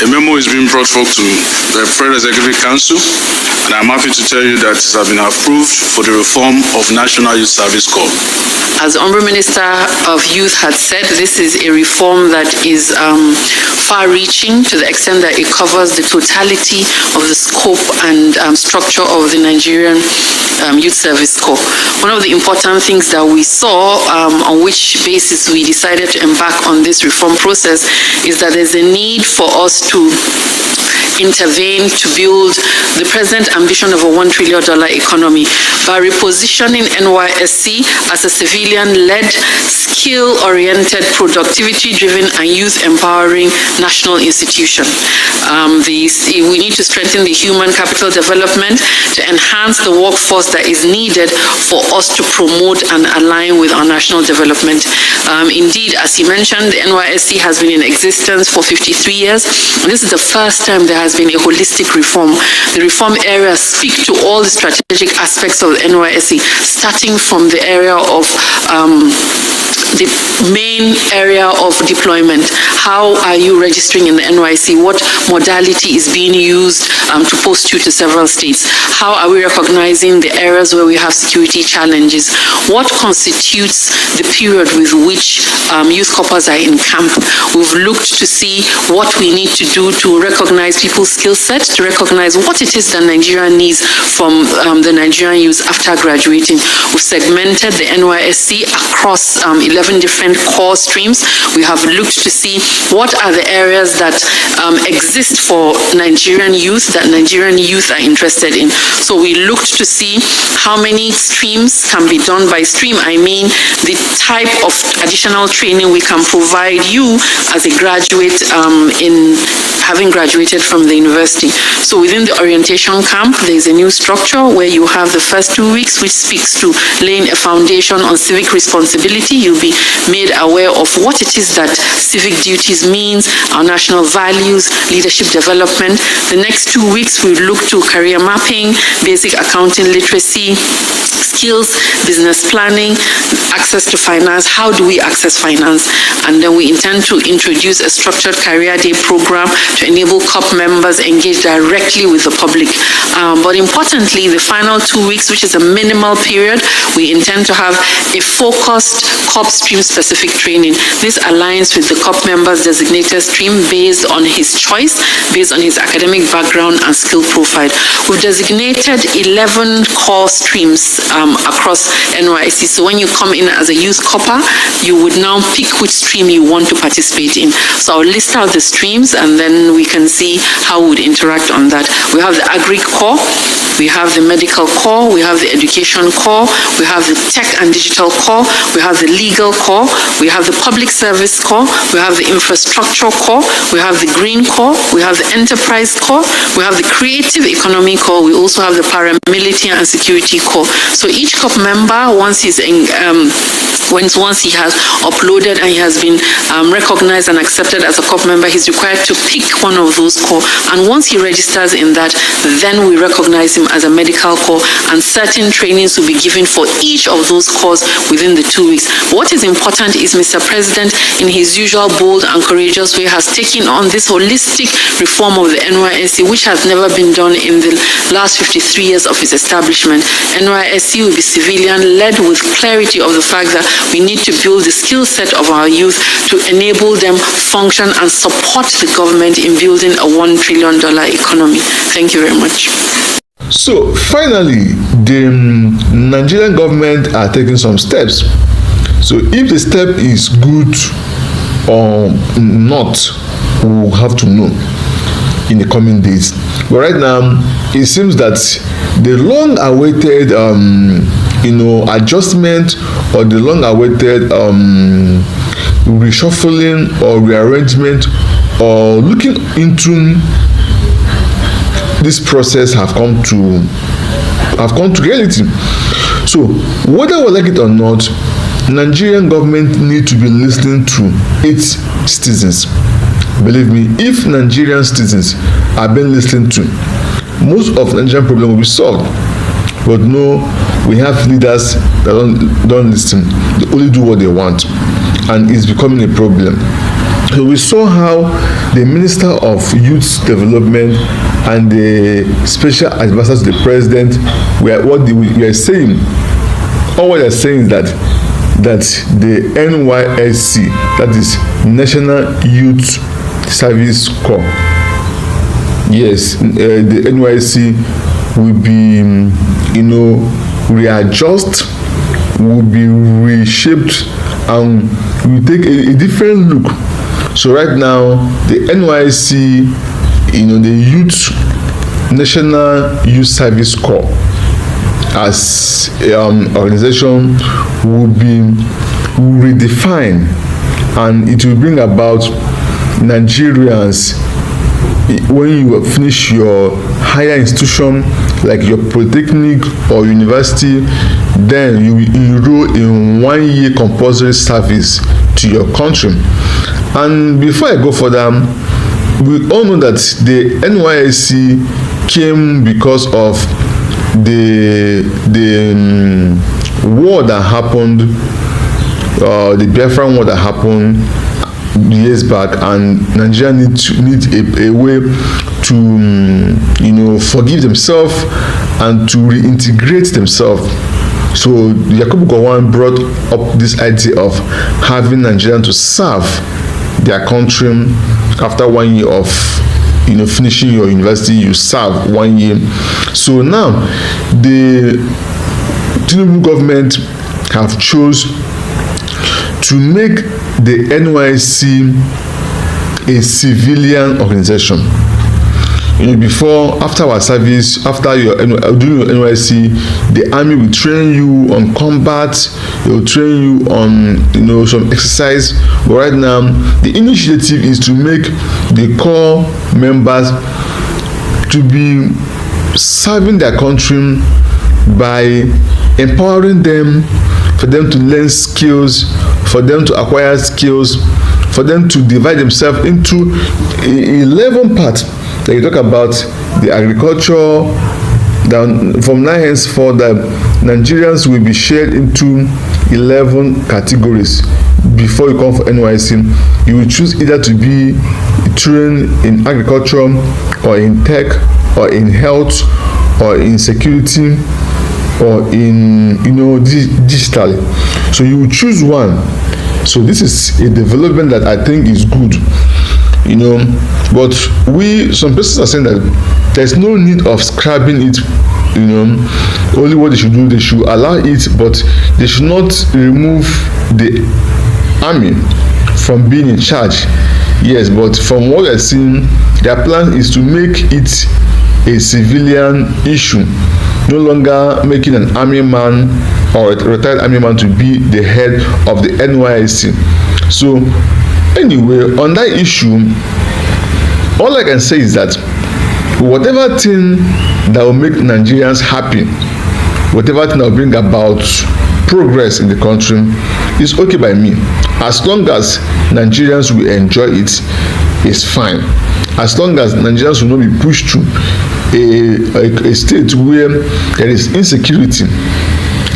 A memo is being brought forth to the Federal Executive Council, and I'm happy to tell you that it has been approved for the reform of National Youth Service Corps. As the Honorable Minister of Youth had said, this is a reform that is far-reaching to the extent that it covers the totality of the scope and structure of the Nigerian Youth Service Corps. One of the important things that we saw, on which basis we decided to embark on this reform process, is that there's a need for us to intervene to build the present ambition of a $1 trillion economy by repositioning NYSC as a civilian-led, skill-oriented, productivity-driven, and youth-empowering national institution. We need to strengthen the human capital development to enhance the workforce that is needed for us to promote and align with our national development. Indeed, as he mentioned, the NYSC has been in existence for 53 years. And this is the first time there has been a holistic reform. The reform areas speak to all the strategic aspects of the NYSC, starting from the area of the main area of deployment. How are you registering in the NYSC? What modality is being used to post you to several states? How are we recognizing the areas where we have security challenges? What constitutes the period with which youth corps are in camp? We've looked to see what we need to do to recognize people's skill set, to recognize what it is that Nigeria needs from the Nigerian youth after graduating. We've segmented the NYSC across 11 different core streams. We have looked to see what are the areas that exist for Nigerian youth that Nigerian youth are interested in. So we looked to see how many streams can be done. By stream, I mean the type of additional training we can provide you as a graduate in having graduated from the university. So within the orientation camp, there is a new structure where you have the first 2 weeks, which speaks to laying a foundation on civic responsibility. You'll be made aware of what it is that civic duties means, our national values, leadership development. The next 2 weeks, we look to career mapping, basic accounting literacy, skills, business planning, access to finance. How do we access finance? And then we intend to introduce a structured career day program to enable COP members engage directly with the public. But importantly, the final 2 weeks, which is a minimal period, we intend to have a focused COP stream specific training. This aligns with the COP member's designated stream based on his choice, based on his academic background and skill profile. We've designated 11 core streams across NYSC. So when you come in as a youth corper, you would now pick which stream you want to participate in. So I'll list out the streams and then we can see how we would interact on that. We have the agri core, we have the medical core, we have the education core, we have the tech and digital core, we have the legal core, we have the public service core, we have the infrastructure core, we have the green core, we have the enterprise core, we have the creative economy core, we also have the paramilitary and security core. So each COP member, once he has uploaded and he has been recognized and accepted as a COP member, he's required to pick one of those core. And once he registers in that, then we recognize him as a medical core, and certain trainings will be given for each of those cores within the 2 weeks. What is important is Mr. President, in his usual bold and courageous way, has taken on this holistic reform of the NYSC, which has never been done in the last 53 years of its establishment. NYSC will be civilian-led with clarity of the fact that we need to build the skill set of our youth to enable them function and support the government in building a $1 trillion economy. Thank you very much. So finally, the Nigerian government are taking some steps. So if the step is good or not, we will have to know in the coming days. But right now, it seems that the long-awaited adjustment or the long-awaited reshuffling or rearrangement or looking into this process have come to reality. So whether we like it or not, Nigerian government need to be listening to its citizens. Believe me, if Nigerian citizens are being listened to, most of the Nigerian problem will be solved. But no, we have leaders that don't listen. They only do what they want, and it's becoming a problem. So we saw how the Minister of Youth Development and the Special Advisor to the President were saying. All what they're saying is that the Nysc, that is National Youth Service Corps, yes, the Nysc will be, readjust, will be reshaped, and will take a different look. So right now, the Nysc, the National Youth Service Corps, as organization, will redefine, and it will bring about Nigerians. When you finish your higher institution, like your polytechnic or university, then you enroll in 1 year compulsory service to your country. And before I go further, we all know that the Nysc came because of the war that happened, the Biafran war that happened years back, and Nigeria need a way to forgive themselves and to reintegrate themselves. So Yakubu Gowon brought up this idea of having Nigerians to serve their country after 1 year of finishing your university. You serve 1 year. So now the Tinubu government have chose to make the Nysc a civilian organization. After our service, after doing your Nysc, the army will train you on combat, they will train you on some exercise. But right now, the initiative is to make the core members to be serving their country by empowering them, for them to learn skills, for them to acquire skills, for them to divide themselves into 11 parts. That you talk about the agriculture, from now henceforth, the Nigerians will be shared into 11 categories. Before you come for Nysc, you will choose either to be trained in agriculture, or in tech, or in health, or in security, or in digital. So you will choose one. So this is a development that I think is good. But some persons are saying that there's no need of scrapping it. Only what they should do, they should allow it, but they should not remove the army from being in charge. Yes, but from what I've seen, their plan is to make it a civilian issue, no longer making an army man or a retired army man to be the head of the Nysc. So anyway, on that issue, all I can say is that whatever thing that will make Nigerians happy, whatever thing that will bring about progress in the country, is okay by me. As long as Nigerians will enjoy it, it's fine. As long as Nigerians will not be pushed to a state where there is insecurity,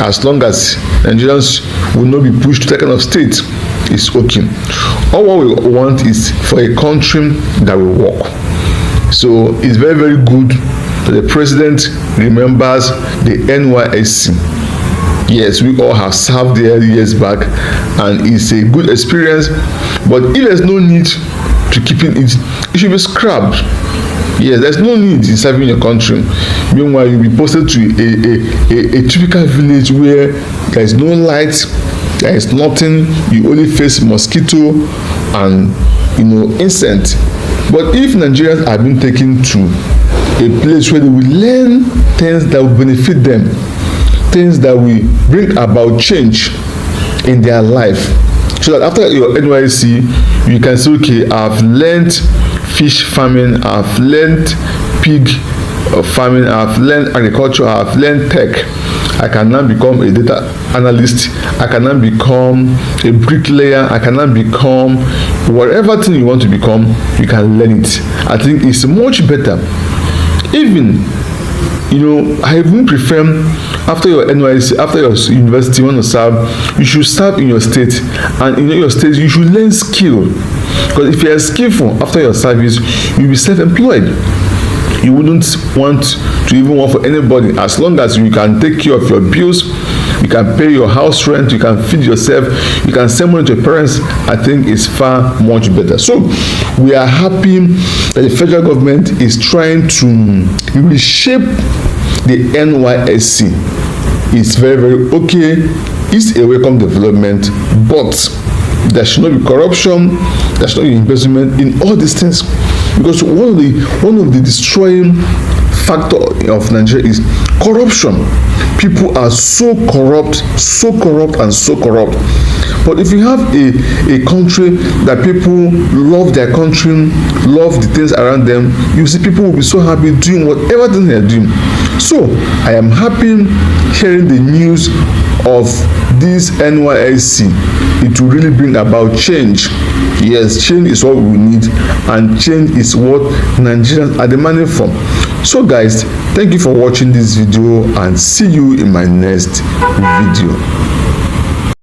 as long as Nigerians will not be pushed to that kind of state, it's okay. All what we want is for a country that will work. So it's very, very good that the president remembers the Nysc. Yes, we all have served there years back, and it's a good experience. But if there's no need to keeping it, it should be scrapped. Yes, there's no need in serving your country. Meanwhile, you'll be posted to a typical village where there is no light, there is nothing, you only face mosquito and insect. But if Nigerians are being taken to a place where they will learn things that will benefit them, things that will bring about change in their life, so that after your Nysc, you can say, okay, I've learned fish farming, I've learned pig farming, I've learned agriculture, I've learned tech. I can now become a data analyst, I can now become a bricklayer, I can now become whatever thing you want to become, you can learn it. I think it's much better. Even I even prefer after your NYSC, after your university, you want to serve, you should serve in your state, and in your state you should learn skill, because if you are skillful after your service, you'll be self-employed. You wouldn't want to even work for anybody as long as you can take care of your bills, you can pay your house rent, you can feed yourself, you can send money to your parents. I think it's far much better. So we are happy that the federal government is trying to reshape the NYSC. It's very, very okay. It's a welcome development, but there should not be corruption, there should not be embezzlement in all these things, because one of the destroying factor of Nigeria is corruption. People are so corrupt. But if you have a country that people love their country, love the things around them, you see people will be so happy doing whatever thing they are doing. So I am happy hearing the news of this NYSC. It will really bring about change. Yes, change is what we need, and change is what Nigerians are demanding for. So guys, thank you for watching this video, and see you in my next video.